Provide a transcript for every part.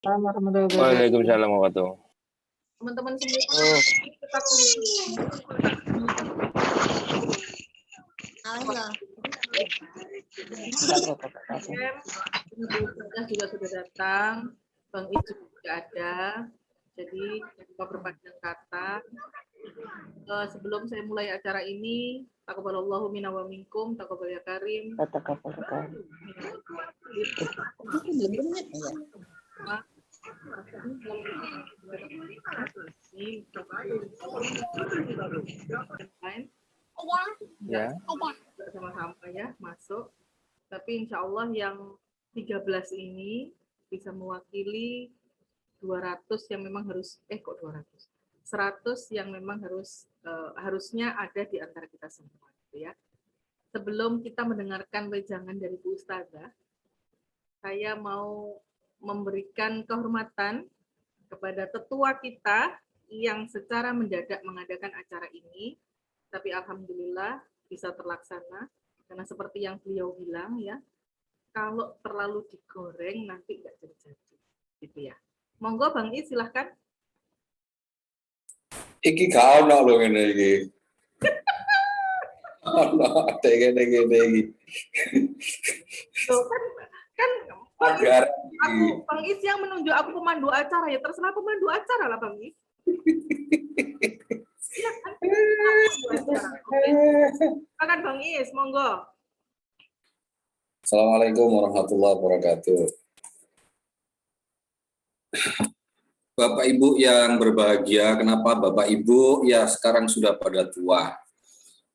Waalaikumsalam warahmatullahi. Teman-teman semua tetap juga sudah datang, Bang Ijo juga ada. Jadi kita berpanjang kata. Sebelum saya mulai acara ini, taqabbalallahu minna wa minkum, taqabbal ya karim. Ya. Sama-sama ya masuk. Tapi insya Allah yang 13 ini bisa mewakili 200 yang memang harus kok 200. 100 yang memang harusnya ada di antara kita semua gitu ya. Sebelum kita mendengarkan wejangan dari Bu Ustazah, saya mau memberikan kehormatan kepada tetua kita yang secara mendadak mengadakan acara ini, tapi alhamdulillah bisa terlaksana karena seperti yang beliau bilang ya, kalau terlalu digoreng nanti nggak jadi-jadi gitu ya. Monggo Bang Is silahkan. Iki gak ono lho ngene iki. Ono ngene iki. Tuh kan Bang Is yang menunjuk aku pemandu acara ya, terserah pemandu acara lah Bang Is. Silakan Bang Is, monggo. Assalamualaikum warahmatullahi wabarakatuh. Bapak Ibu yang berbahagia, kenapa Bapak Ibu ya sekarang sudah pada tua?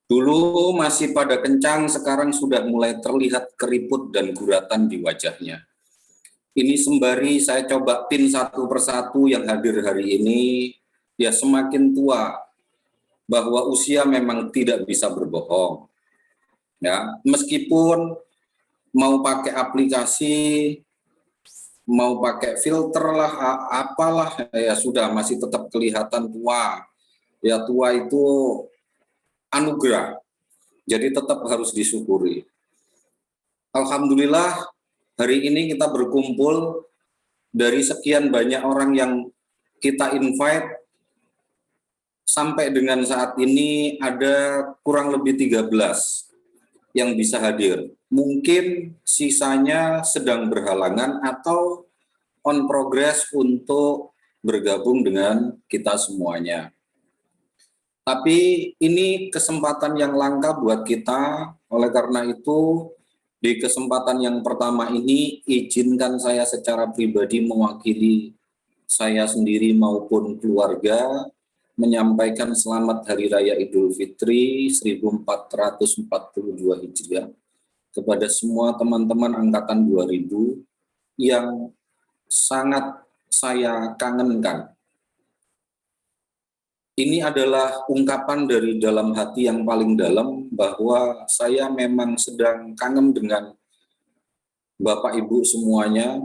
Dulu masih pada kencang, sekarang sudah mulai terlihat keriput dan guratan di wajahnya. Ini sembari saya coba pin satu persatu yang hadir hari ini, ya semakin tua, bahwa usia memang tidak bisa berbohong. Ya, meskipun mau pakai aplikasi, mau pakai filter lah, apalah, ya sudah masih tetap kelihatan tua. Ya tua itu anugerah, jadi tetap harus disyukuri. Alhamdulillah hari ini kita berkumpul dari sekian banyak orang yang kita invite, sampai dengan saat ini ada kurang lebih 13 yang bisa hadir. Mungkin sisanya sedang berhalangan atau on progress untuk bergabung dengan kita semuanya. Tapi ini kesempatan yang langka buat kita, oleh karena itu di kesempatan yang pertama ini izinkan saya secara pribadi mewakili saya sendiri maupun keluarga menyampaikan selamat Hari Raya Idul Fitri 1442 Hijriah kepada semua teman-teman angkatan 2000 yang sangat saya kangenkan. Ini adalah ungkapan dari dalam hati yang paling dalam bahwa saya memang sedang kangen dengan Bapak Ibu semuanya,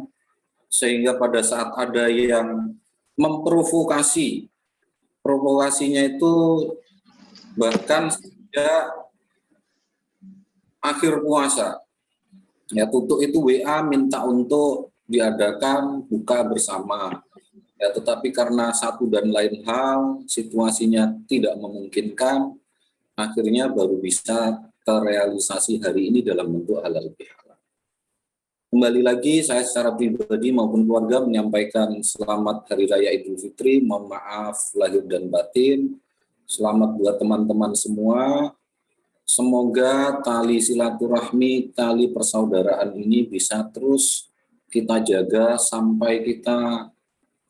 sehingga pada saat ada yang memprovokasi, provokasinya itu bahkan sejak akhir puasa. Ya, Tutuk itu WA minta untuk diadakan buka bersama. Ya, tetapi karena satu dan lain hal, situasinya tidak memungkinkan, akhirnya baru bisa terrealisasi hari ini dalam bentuk halal bihalal. Kembali lagi, saya secara pribadi maupun keluarga menyampaikan selamat Hari Raya Idul Fitri, mohon maaf lahir dan batin, selamat buat teman-teman semua. Semoga tali silaturahmi, tali persaudaraan ini bisa terus kita jaga sampai kita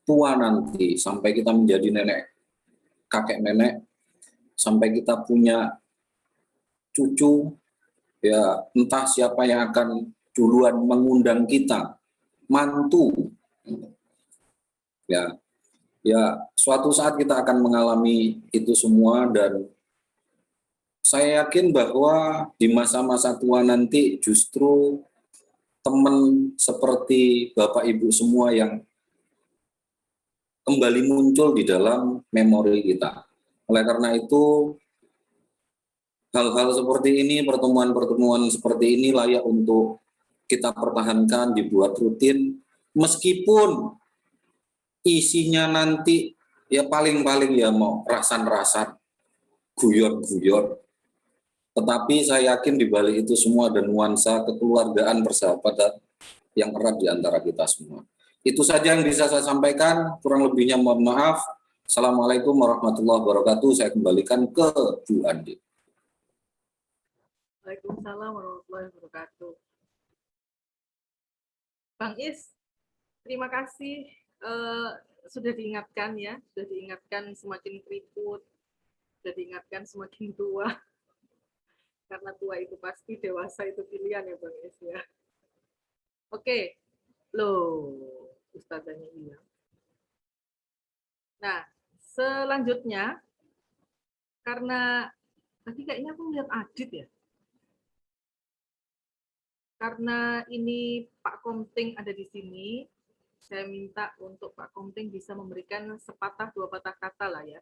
tua nanti, sampai kita menjadi nenek, kakek nenek, sampai kita punya cucu, ya entah siapa yang akan duluan mengundang kita, mantu, ya suatu saat kita akan mengalami itu semua. Dan saya yakin bahwa di masa-masa tua nanti justru teman seperti Bapak Ibu semua yang kembali muncul di dalam memori kita. Oleh karena itu, hal-hal seperti ini, pertemuan-pertemuan seperti ini layak untuk kita pertahankan, dibuat rutin, meskipun isinya nanti ya paling-paling ya mau rasan-rasan, guyon-guyon. Tetapi saya yakin di balik itu semua ada nuansa kekeluargaan, persahabatan yang erat di antara kita semua. Itu saja yang bisa saya sampaikan, kurang lebihnya mohon maaf. Assalamualaikum warahmatullahi wabarakatuh. Saya kembalikan ke Bu Andi. Waalaikumsalam warahmatullahi wabarakatuh. Bang Is, terima kasih sudah diingatkan ya, sudah diingatkan semakin keriput, sudah diingatkan semakin tua. Karena tua itu pasti, dewasa itu pilihan ya Bang Is ya. Oke, loh, ustazanya hilang. Nah, selanjutnya, karena tadi kayaknya aku lihat Adit ya. Karena ini Pak Komting ada di sini, saya minta untuk Pak Komting bisa memberikan sepatah dua patah kata lah ya.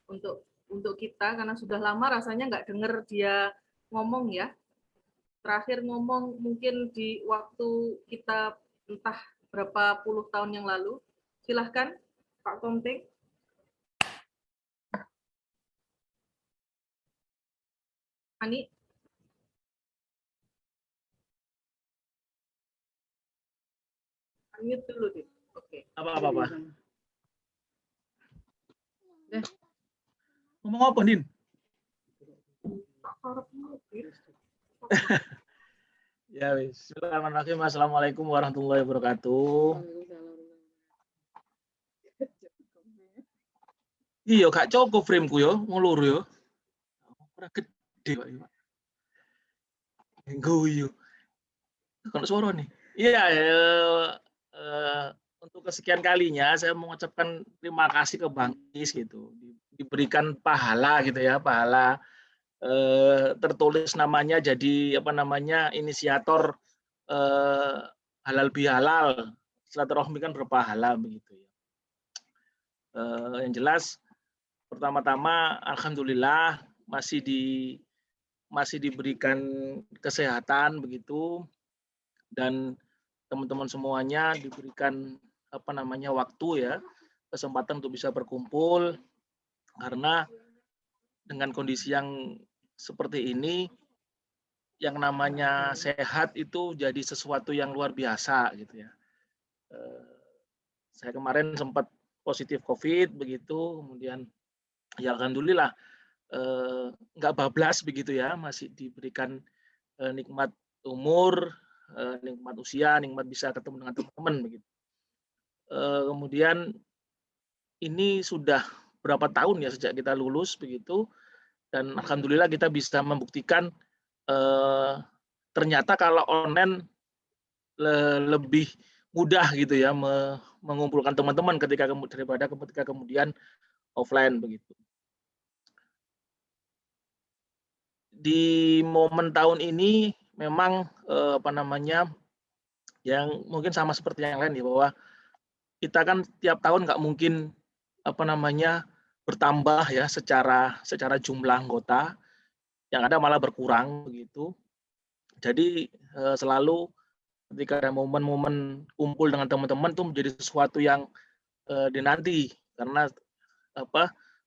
Untuk kita, karena sudah lama rasanya nggak dengar dia ngomong ya. Terakhir ngomong mungkin di waktu kita entah berapa puluh tahun yang lalu. Silahkan Pak Komting. Ani. Unmute dulu deh. Oke. Apa. Ngomong apa, Din? Ya, bismillahirrahmanirrahim. Assalamualaikum warahmatullahi wabarakatuh. Iya, gak cukup frameku yo, ngulur yo. Ora gede, Pak. Guyu. Kalau suara nih. Iya, untuk kesekian kalinya saya mengucapkan terima kasih ke Bang Is gitu. Diberikan pahala gitu ya, pahala tertulis namanya jadi inisiator halal bihalal, silaturahmi kan berpahala begitu ya. Yang jelas pertama-tama alhamdulillah masih diberikan kesehatan begitu, dan teman-teman semuanya diberikan waktu ya, kesempatan untuk bisa berkumpul, karena dengan kondisi yang seperti ini, yang namanya sehat itu jadi sesuatu yang luar biasa gitu ya. Saya kemarin sempat positif COVID begitu, kemudian ya alhamdulillah nggak bablas begitu ya, masih diberikan nikmat umur, nikmat usia, nikmat bisa ketemu dengan teman-teman begitu. Kemudian ini sudah berapa tahun ya sejak kita lulus begitu, dan alhamdulillah kita bisa membuktikan ternyata kalau online lebih mudah gitu ya mengumpulkan teman-teman daripada ketika kemudian offline begitu. Di momen tahun ini memang yang mungkin sama seperti yang lain ya, bahwa kita kan tiap tahun nggak mungkin bertambah ya secara jumlah anggota, yang ada malah berkurang begitu. Jadi selalu ketika ada momen-momen kumpul dengan teman-teman itu menjadi sesuatu yang dinanti, karena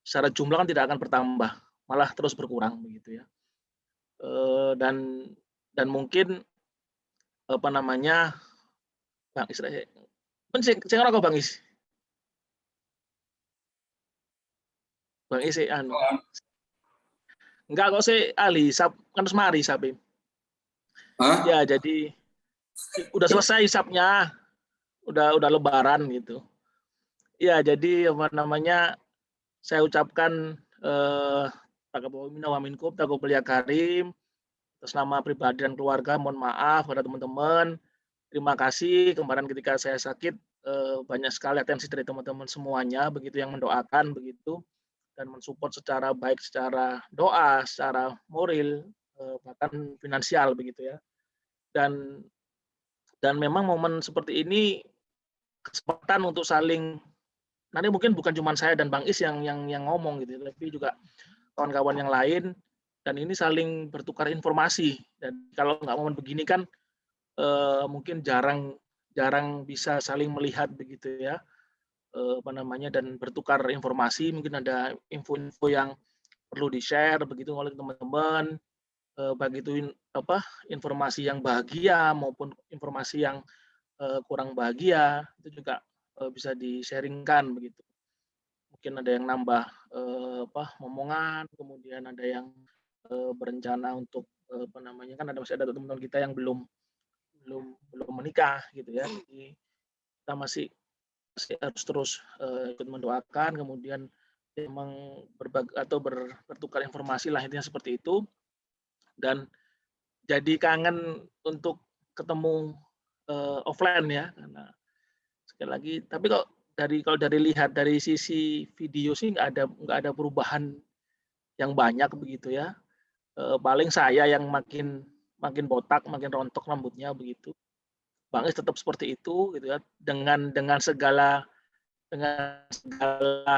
secara jumlah kan tidak akan bertambah, malah terus berkurang begitu ya. Dan mungkin Bang Is, saya ngerokok Bang Is. Bang Is enggak kok saya ahli hisap kan semari sapi. Ya jadi udah selesai hisapnya, udah lebaran gitu. Ya jadi saya ucapkan taqabbal minna wa minkum taqabbal ya karim, atas nama pribadi dan keluarga mohon maaf pada teman-teman. Terima kasih kemarin ketika saya sakit banyak sekali atensi dari teman-teman semuanya begitu yang mendoakan begitu, dan mensupport secara baik, secara doa, secara moral, bahkan finansial begitu ya. Dan memang momen seperti ini kesempatan untuk saling, nanti mungkin bukan cuma saya dan Bang Is yang ngomong gitu, tapi juga kawan-kawan yang lain, dan ini saling bertukar informasi. Dan kalau nggak momen begini kan mungkin jarang bisa saling melihat begitu ya. dan bertukar informasi. Mungkin ada info-info yang perlu di-share begitu oleh teman-teman, baik itu informasi yang bahagia maupun informasi yang kurang bahagia, itu juga bisa di-sharingkan begitu. Mungkin ada yang nambah momongan, kemudian ada yang berencana untuk kan masih ada teman-teman kita yang belum menikah gitu ya. Jadi kita masih harus terus ikut mendoakan, kemudian memang bertukar informasi lah, intinya seperti itu. Dan jadi kangen untuk ketemu offline ya, karena sekali lagi. Tapi kalau dari lihat dari sisi video sih nggak ada perubahan yang banyak begitu ya. Paling saya yang makin botak, makin rontok rambutnya begitu. Bang Is tetap seperti itu gitu ya, dengan segala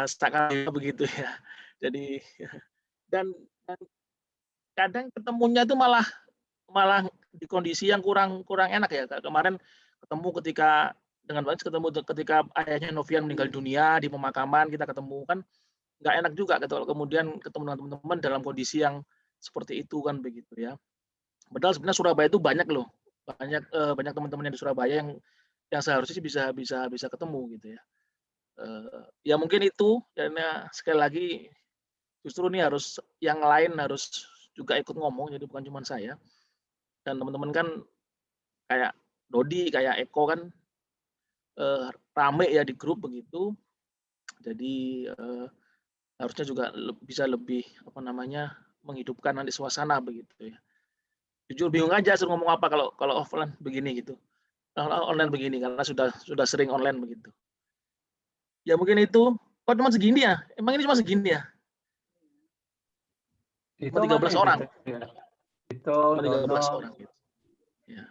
sakalnya begitu ya. Jadi dan kadang ketemunya itu malah di kondisi yang kurang enak ya. Kemarin ketemu ketika ayahnya Novian meninggal dunia di pemakaman, kita ketemu kan nggak enak juga gitu. Kemudian ketemu dengan teman-teman dalam kondisi yang seperti itu kan begitu ya. Padahal sebenarnya Surabaya itu banyak loh, banyak teman-teman yang di Surabaya yang seharusnya sih bisa ketemu gitu ya. Ya mungkin itu, karena sekali lagi justru ini yang lain harus juga ikut ngomong, jadi bukan cuma saya. Dan teman-teman kan kayak Dodi, kayak Eko kan rame ya di grup begitu. Jadi harusnya juga bisa lebih menghidupkan nanti suasana begitu ya. Jujur bingung aja suruh ngomong apa kalau offline begini gitu. Kalau online begini karena sudah sering online begitu. Ya mungkin itu. Kok cuma segini ya? Emang ini cuma segini ya? Itu 13 orang. Itu 13 orang gitu. Ya.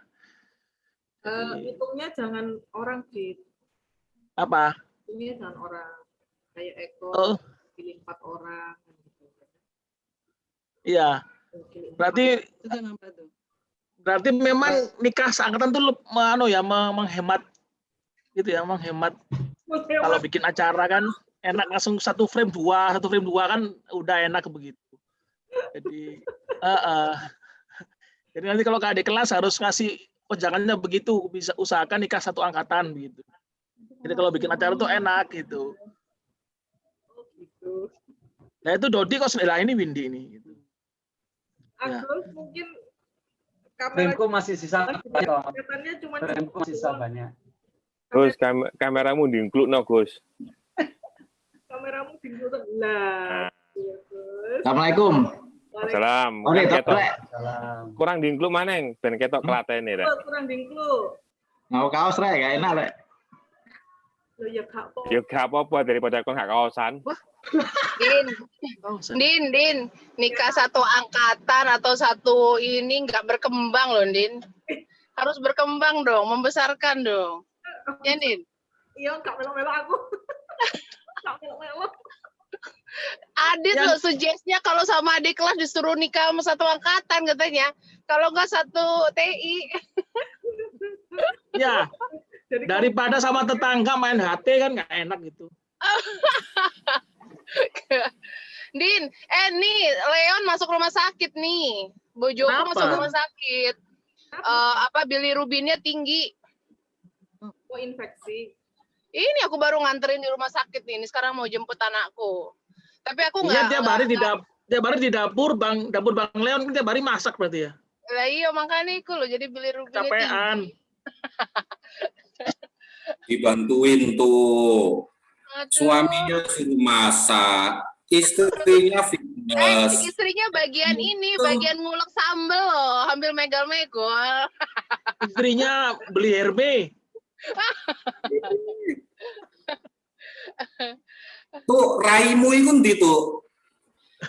Hitungnya jangan orang di. Apa? Hitungnya jangan orang. Kayak Eko pilih 4 orang gitu. Iya. Berarti memang nikah seangkatan tuh menghemat gitu ya, menghemat. Kalau bikin acara kan enak langsung satu frame dua kan udah enak begitu. Jadi jadi nanti kalau ke adik kelas harus ngasih jangannya begitu, bisa usahakan nikah satu angkatan begitu. Jadi kalau bikin acara tuh enak gitu. Nah itu Dodi kok ini Windy ini gitu. Agus ya. Mungkin frame-ku masih sisa banyak. Frame-ku masih sisa banyak. Gus, kameramu di-include no, Gus. Kameramu di-include lah. Assalamualaikum. Waalaikumsalam. Kurang di-include maneng ben ketok klatene rek. Kurang di-include. Mau kaos rek, gak enak rek. Loh ya gak apa-apa. Ya gak apa-apa daripada kau gak kaosan. Din, nikah satu angkatan atau satu ini nggak berkembang loh, Din. Harus berkembang dong, membesarkan dong. Ya, Din? Iya, nggak melo-melo aku. Nggak melo-melo. Adit loh, suggest-nya kalau sama adik kelas disuruh nikah sama satu angkatan katanya. Kalau nggak satu TI. Ya, daripada sama tetangga main HT kan nggak enak gitu. Din, nih Leon masuk rumah sakit nih. Bojoku masuk rumah sakit. Bilirubinnya tinggi. Oh, infeksi. Ini aku baru nganterin di rumah sakit nih. Ini sekarang mau jemput anakku. Tapi aku nggak. Iya, tiap hari di dapur Bang Leon kan tiap hari masak berarti ya. Lah iya makanya itu loh, jadi bilirubinnya capean. Dibantuin tuh. Aduh. Suaminya suruh masak, istrinya fitness. Istrinya bagian ini, bagian ngulek sambel loh, ambil megol-megol. Istrinya beli herbe. Tuh raimu itu ndi tuh?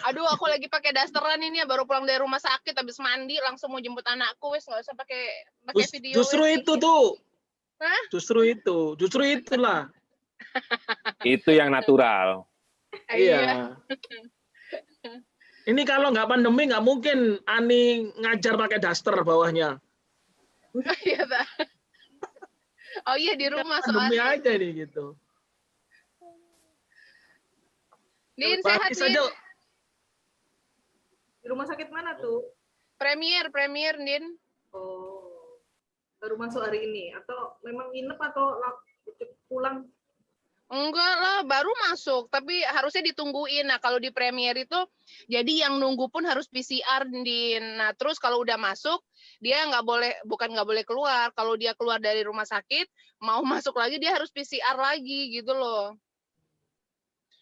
Aduh, aku lagi pakai dasteran ini ya, baru pulang dari rumah sakit, habis mandi langsung mau jemput anakku, wes nggak usah pakai video. Justru itu tuh. Hah? Justru itulah. Itu yang natural. Iya. Ini kalau nggak pandemi nggak mungkin Ani ngajar pakai daster bawahnya. Iya, oh iya di rumah pandemi soalnya. aja nih gitu. Din, sehat, Din. Di rumah sakit mana tuh? Premier, Din. Oh, baru masuk hari ini? Atau memang nginep atau pulang? Enggak lah, baru masuk. Tapi harusnya ditungguin. Nah, kalau di Premier itu, jadi yang nunggu pun harus PCR, Din. Nah, terus kalau udah masuk, dia bukan nggak boleh keluar. Kalau dia keluar dari rumah sakit, mau masuk lagi, dia harus PCR lagi, gitu loh.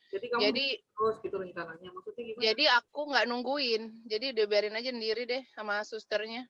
Jadi kamu terus gitu rencananya? Maksudnya gimana? Jadi aku nggak nungguin. Jadi udah biarin aja sendiri deh sama susternya.